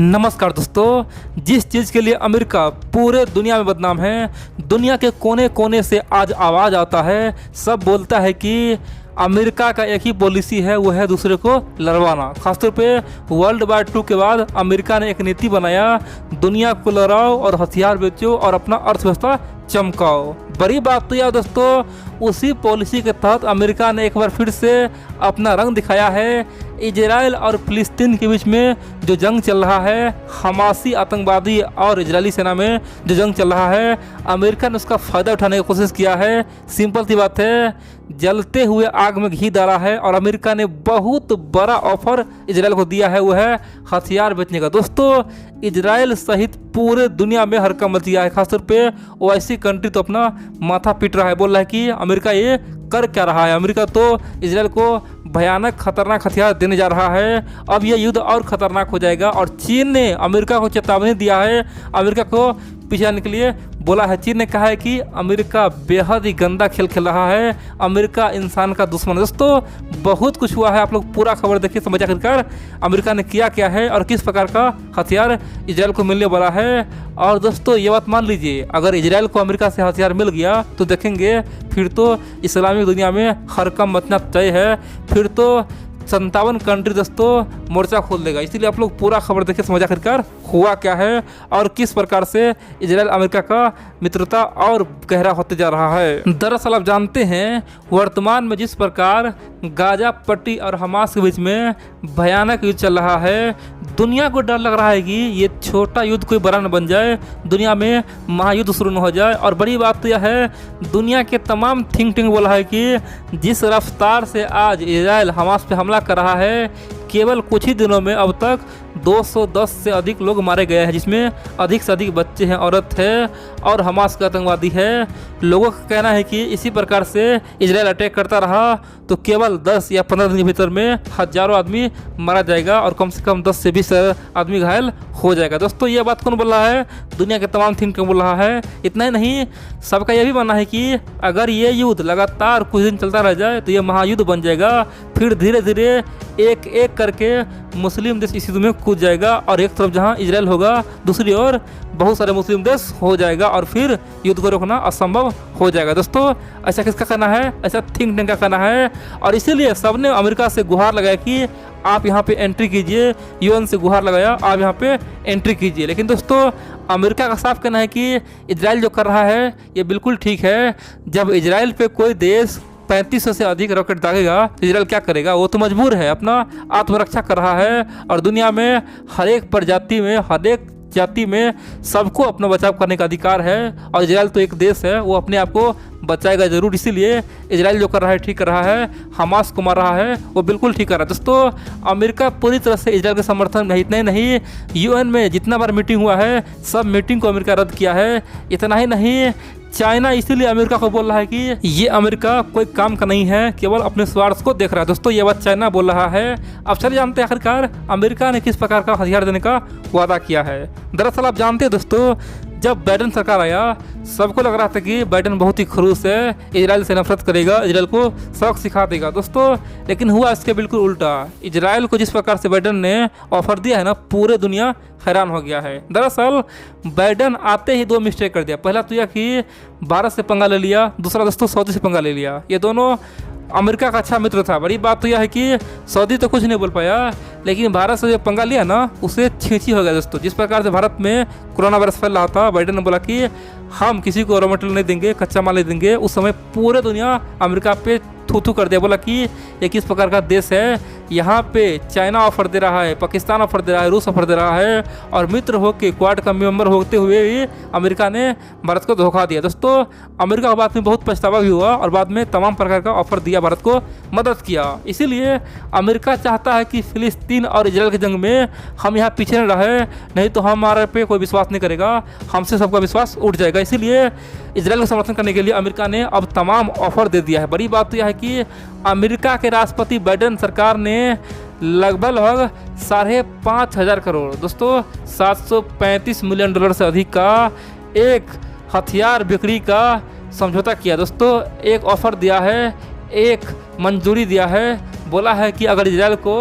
नमस्कार दोस्तों, जिस चीज़ के लिए अमेरिका पूरे दुनिया में बदनाम है, दुनिया के कोने कोने से आज आवाज़ आता है। सब बोलता है कि अमेरिका का एक ही पॉलिसी है, वो है दूसरे को लड़वाना। खासतौर पे वर्ल्ड वार 2 के बाद अमेरिका ने एक नीति बनाया, दुनिया को लड़ाओ और हथियार बेचो और अपना अर्थव्यवस्था चमकाओ। बड़ी बात तो यह दोस्तों, उसी पॉलिसी के तहत अमेरिका ने एक बार फिर से अपना रंग दिखाया है। इजराइल और फिलिस्तीन के बीच में जो जंग चल रहा है, हमासी आतंकवादी और इजरायली सेना में जो जंग चल रहा है, अमेरिका ने उसका फ़ायदा उठाने की कोशिश किया है। सिंपल सी बात है, जलते हुए आग में घी डाला है और अमेरिका ने बहुत बड़ा ऑफर इजराइल को दिया है, वो है हथियार बेचने का। दोस्तों, इजराइल सहित पूरे दुनिया में हड़कंप मच गया है। खासतौर पे ओआईसी कंट्री तो अपना माथा पीट रहा है, बोल रहा है कि अमेरिका ये कर क्या रहा है। अमेरिका तो इजराइल को भयानक खतरनाक हथियार देने जा रहा है। अब यह युद्ध और खतरनाक हो जाएगा और चीन ने अमेरिका को चेतावनी दिया है, अमेरिका को पीछे आने के लिए बोला है। चीन ने कहा है कि अमेरिका बेहद ही गंदा खेल खेल रहा है, अमेरिका इंसान का दुश्मन है। दोस्तों, बहुत कुछ हुआ है, आप लोग पूरा खबर देखिए, समझ आखिरकार अमेरिका ने किया क्या है और किस प्रकार का हथियार इजराइल को मिलने वाला है। और दोस्तों, ये बात मान लीजिए, अगर इजराइल को अमेरिका से हथियार मिल गया तो देखेंगे फिर तो इस्लामिक दुनिया में हड़कंप मचना तय है। फिर तो 57 कंट्री दोस्तों मोर्चा खोल देगा। इसीलिए आप लोग पूरा खबर देखिए, समझ आखिरकार हुआ क्या है और किस प्रकार से इजराइल अमेरिका का मित्रता और गहरा होते जा रहा है। दरअसल आप जानते हैं, वर्तमान में जिस प्रकार गाजा पट्टी और हमास के बीच में भयानक युद्ध चल रहा है, दुनिया को डर लग रहा है कि ये छोटा युद्ध कोई बड़ा न बन जाए, दुनिया में महायुद्ध शुरू न हो जाए। और बड़ी बात तो यह है, दुनिया के तमाम थिंक टैंक बोला है कि जिस रफ्तार से आज इजराइल हमास पे हमला कर रहा है, केवल कुछ ही दिनों में अब तक 210 से अधिक लोग मारे गए हैं, जिसमें अधिक से अधिक बच्चे हैं, औरत है और हमास का आतंकवादी है। लोगों का कहना है कि इसी प्रकार से इजराइल अटैक करता रहा तो केवल 10 या 15 दिन के भीतर में हजारों आदमी मारा जाएगा और कम से कम 10 से 20 आदमी घायल हो जाएगा। दोस्तों, ये बात कौन बोल रहा है? दुनिया के तमाम थिंक टैंक बोल रहा है। इतना ही नहीं, सबका यह भी मानना है कि अगर ये युद्ध लगातार कुछ दिन चलता रह जाए तो ये महायुद्ध बन जाएगा। फिर धीरे धीरे एक एक करके मुस्लिम देश इस युद्ध में कूद जाएगा और एक तरफ जहां इजराइल होगा, दूसरी ओर बहुत सारे मुस्लिम देश हो जाएगा और फिर युद्ध को रोकना असंभव हो जाएगा। दोस्तों, ऐसा किसका कहना है? ऐसा थिंक टैंक का कहना है। और इसीलिए सबने अमेरिका से गुहार लगाया कि आप यहाँ पे एंट्री कीजिए। यूएन से गुहार लगाया, आप यहाँ पे एंट्री कीजिए। लेकिन दोस्तों, अमेरिका का साफ कहना है कि इजराइल जो कर रहा है ये बिल्कुल ठीक है। जब इजराइल पे कोई देश 3500 से अधिक रॉकेट दागेगा तो इजराइल क्या करेगा? वो तो मजबूर है, अपना आत्मरक्षा कर रहा है। और दुनिया में हर एक प्रजाति में, हर एक जाति में सबको अपना बचाव करने का अधिकार है और इजराइल तो एक देश है, वो अपने आप को बचाएगा जरूर। इसीलिए इजराइल जो कर रहा है ठीक कर रहा है, हमास को मार रहा है वो बिल्कुल ठीक कर रहा है। दोस्तों, अमेरिका पूरी तरह से इजराइल के समर्थन में, इतना ही नहीं, यूएन में जितना बार मीटिंग हुआ है सब मीटिंग को अमेरिका रद्द किया है। इतना ही नहीं, चाइना इसीलिए अमेरिका को बोल रहा है कि ये अमेरिका कोई काम का नहीं है, केवल अपने स्वार्थ को देख रहा है। दोस्तों, ये बात चाइना बोल रहा है। अब चलिए जानते हैं आखिरकार अमेरिका ने किस प्रकार का हथियार देने का वादा किया है। दरअसल आप जानते हैं दोस्तों, जब बाइडेन सरकार आया सबको लग रहा था कि बाइडेन बहुत ही खड़ूस है, इजराइल से नफरत करेगा, इजराइल को सबक सिखा देगा। दोस्तों, लेकिन हुआ इसके बिल्कुल उल्टा। इजराइल को जिस प्रकार से बाइडेन ने ऑफर दिया है ना, पूरे दुनिया हैरान हो गया है। दरअसल बाइडेन आते ही 2 मिस्टेक कर दिया। पहला तो यह कि भारत से पंगा ले लिया, दूसरा दोस्तों सऊदी से पंगा ले लिया। ये दोनों अमेरिका का अच्छा मित्र था। बड़ी बात तो यह है कि सऊदी तो कुछ नहीं बोल पाया, लेकिन भारत से जो पंगा लिया ना, उसे छींची हो गया। दोस्तों, जिस प्रकार से भारत में कोरोना वायरस फैल रहा था, बाइडेन ने बोला कि हम किसी को रॉ मटेरियल नहीं देंगे, कच्चा माल नहीं देंगे। उस समय पूरे दुनिया अमेरिका पे थू थू कर दिया, बोला कि ये किस प्रकार का देश है, यहाँ पे चाइना ऑफर दे रहा है, पाकिस्तान ऑफर दे रहा है, रूस ऑफर दे रहा है और मित्र होकर क्वाड का मेंबर होते हुए भी अमेरिका ने भारत को धोखा दिया। दोस्तों, अमेरिका बाद में बहुत पछतावा भी हुआ और बाद में तमाम प्रकार का ऑफर दिया, भारत को मदद किया। इसीलिए अमेरिका चाहता है कि फिलिस्तीन और इजराइल की जंग में हम यहाँ पीछे न रहे, नहीं तो हमारे पे कोई विश्वास नहीं करेगा, हमसे सबका विश्वास उठ जाएगा। इसीलिए इजराइल का समर्थन करने के लिए अमेरिका ने अब तमाम ऑफर दे दिया है। बड़ी बात तो यह है कि अमेरिका के राष्ट्रपति बाइडेन सरकार ने लगभग 5,500 करोड़, दोस्तों 735 मिलियन डॉलर से अधिक का एक हथियार बिक्री का समझौता किया। दोस्तों, एक ऑफर दिया है, एक मंजूरी दिया है, बोला है कि अगर इजराइल को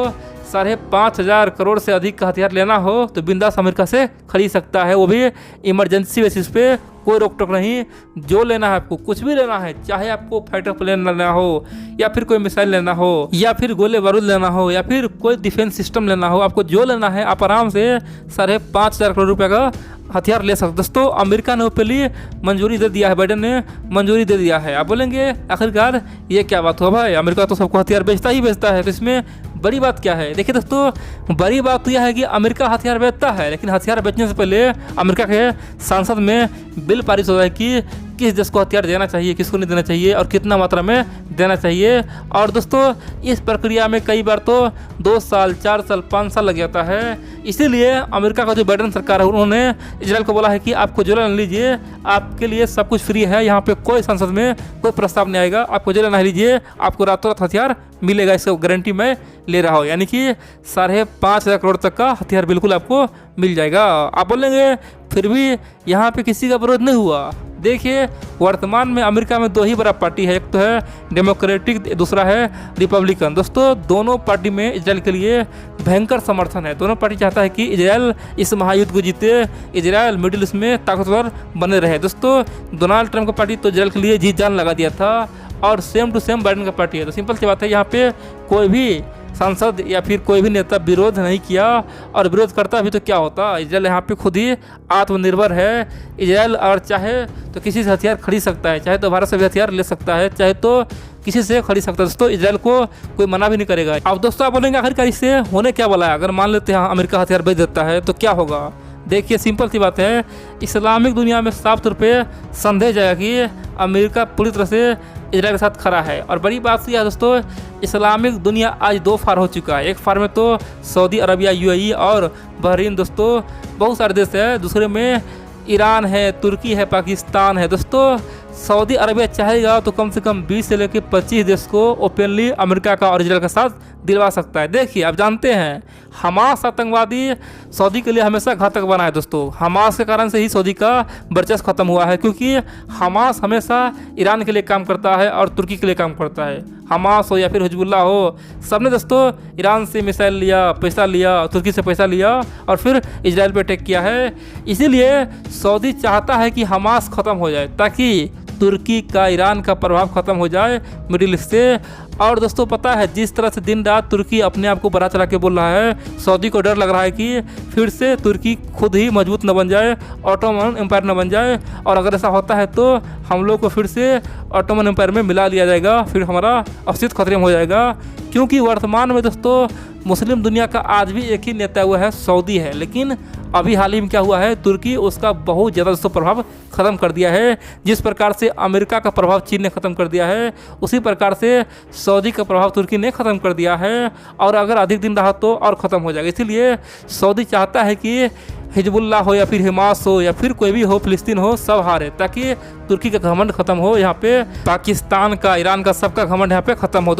5,500 करोड़ से अधिक का हथियार लेना हो तो बिंदास अमेरिका से खरीद सकता है, वो भी इमरजेंसी बेसिस पे, कोई रोक टोक नहीं। जो लेना है आपको, कुछ भी लेना है, चाहे आपको फाइटर प्लेन लेना हो या फिर कोई मिसाइल लेना हो या फिर गोले बारूद लेना हो या फिर कोई डिफेंस सिस्टम लेना हो, आपको जो लेना है आप आराम से 5,500 करोड़ रुपये का हथियार ले सकते। दोस्तों अमेरिका ने उसके लिए मंजूरी दे दिया है, बाइडेन ने मंजूरी दे दिया है। आप बोलेंगे आखिरकार ये क्या बात हुआ भाई, अमेरिका तो सबको हथियार बेचता ही बेचता है, तो इसमें बड़ी बात क्या है? देखिए दोस्तों, बड़ी बात तो यह है कि अमेरिका हथियार बेचता है, लेकिन हथियार बेचने से पहले अमेरिका के संसद में बिल पारित हो रहा है कि किस देश को हथियार देना चाहिए, किसको नहीं देना चाहिए और कितना मात्रा में देना चाहिए। और दोस्तों इस प्रक्रिया में कई बार तो 2 साल, 4 साल, 5 साल लग जाता है। इसीलिए अमेरिका का जो बाइडेन सरकार है उन्होंने इजराइल को बोला है कि आपको जो लेना लीजिए, आपके लिए सब कुछ फ्री है, यहाँ पे कोई संसद में कोई प्रस्ताव नहीं आएगा, आपको जो लेना लीजिए, आपको रातों रात हथियार मिलेगा, इसका गारंटी मैं ले रहा हूँ। यानी कि 5,500 करोड़ तक का हथियार बिल्कुल आपको मिल जाएगा। आप बोलेंगे फिर भी यहाँ पे किसी का विरोध नहीं हुआ। देखिए वर्तमान में अमेरिका में 2 ही बड़ा पार्टी है, एक तो है डेमोक्रेटिक, दूसरा है रिपब्लिकन। दोस्तों दोनों पार्टी में इजराइल के लिए भयंकर समर्थन है। दोनों पार्टी चाहता है कि इजराइल इस महायुद्ध को जीते, इजराइल मिडिल ईस्ट में ताकतवर बने रहे। दोस्तों डोनाल्ड ट्रंप का पार्टी तो इजराइल के लिए जीत जान लगा दिया था और सेम टू सेम बाइडेन का पार्टी है। तो सिंपल सी बात है, यहाँ पे कोई भी सांसद या फिर कोई भी नेता विरोध नहीं किया, और विरोध करता भी तो क्या होता। इजराइल यहाँ पे खुद ही आत्मनिर्भर है। इजराइल अगर चाहे तो किसी से हथियार खरीद सकता है, चाहे तो भारत से भी हथियार ले सकता है, चाहे तो किसी से खरीद सकता है। दोस्तों इजराइल को कोई मना भी नहीं करेगा। अब दोस्तों आप बोलेंगे आखिरकार इससे होने क्या वाला है, अगर मान लेते हैं अमेरिका हथियार बेच देता है तो क्या होगा? देखिए सिंपल सी बात है, इस्लामिक दुनिया में साफ तौर पे संदेह जाएगा कि अमेरिका पूरी तरह से इजराइल के साथ खड़ा है। और बड़ी बात यह है दोस्तों, इस्लामिक दुनिया आज 2 फार हो चुका है। एक फार में तो सऊदी अरबिया, UAE और बहरीन, दोस्तों बहुत सारे देश है। दूसरे में ईरान है, तुर्की है, पाकिस्तान है। दोस्तों सऊदी अरबिया चाहेगा तो कम से कम 20 से लेकर 25 देश को ओपनली अमेरिका का और इजराइल के साथ दिलवा सकता है। देखिए आप जानते हैं हमास आतंकवादी सऊदी के लिए हमेशा घातक बना है। दोस्तों हमास के कारण से ही सऊदी का वर्चस्व खत्म हुआ है, क्योंकि हमास हमेशा ईरान के लिए काम करता है और तुर्की के लिए काम करता है। हमास हो या फिर हिजबुल्लाह हो, सबने दोस्तों ईरान से मिसाइल लिया, पैसा लिया, तुर्की से पैसा लिया और फिर इजराइल पे अटैक किया है। इसीलिए सऊदी चाहता है कि हमास ख़त्म हो जाए, ताकि तुर्की का, ईरान का प्रभाव ख़त्म हो जाए मिडिल ईस्ट से। और दोस्तों पता है जिस तरह से दिन रात तुर्की अपने आप को बढ़ा चढ़ा के बोल रहा है, सऊदी को डर लग रहा है कि फिर से तुर्की खुद ही मजबूत न बन जाए, ऑटोमन एम्पायर न बन जाए। और अगर ऐसा होता है तो हम लोग को फिर से ऑटोमन एम्पायर में मिला लिया जाएगा, फिर हमारा अस्तित्व खतरे में हो जाएगा। क्योंकि वर्तमान में दोस्तों मुस्लिम दुनिया का आज भी एक ही नेता हुआ है, सऊदी है। लेकिन अभी हाल ही में क्या हुआ है, तुर्की उसका बहुत ज़्यादा दोस्तों प्रभाव ख़त्म कर दिया है। जिस प्रकार से अमेरिका का प्रभाव चीन ने ख़त्म कर दिया है, उसी प्रकार से सऊदी का प्रभाव तुर्की ने ख़त्म कर दिया है। और अगर अधिक दिन रहा तो और ख़त्म हो जाएगा। इसीलिए सऊदी चाहता है कि हिजबुल्लाह हो या फिर हमास हो या फिर कोई भी हो, फिलिस्तीन हो, सब हारे, ताकि तुर्की का घमंड खत्म हो, यहाँ पे पाकिस्तान का, ईरान का, सबका घमंड यहाँ पे खत्म हो।